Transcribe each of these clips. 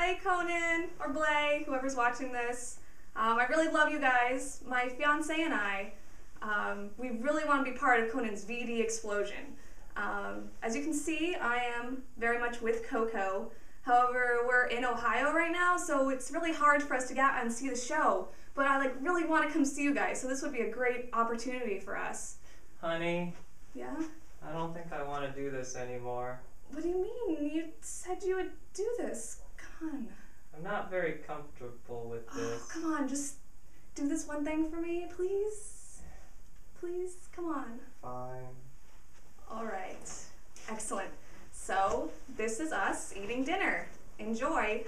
Hi, Conan or Blay, whoever's watching this. I really love you guys. My fiance and I, we really want to be part of Conan's VD Explosion. As you can see, I am very much with Coco. However, we're in Ohio right now, so it's really hard for us to get out and see the show. But I really want to come see you guys, so this would be a great opportunity for us. Honey? Yeah? I don't think I want to do this anymore. What do you mean? You said you would do this. Come on. I'm not very comfortable with this. Oh, come on, just do this one thing for me, please? Please, come on. Fine. All right. Excellent. So, this is us eating dinner. Enjoy.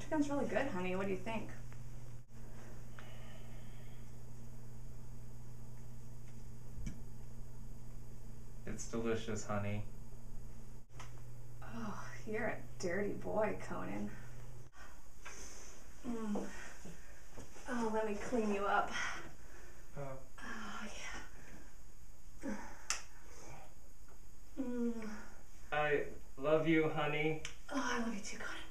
Chicken's really good, honey. What do you think? It's delicious, honey. Oh, you're a dirty boy, Conan. Oh, let me clean you up. Oh, yeah. I love you, honey. Oh, I love you too, Conan.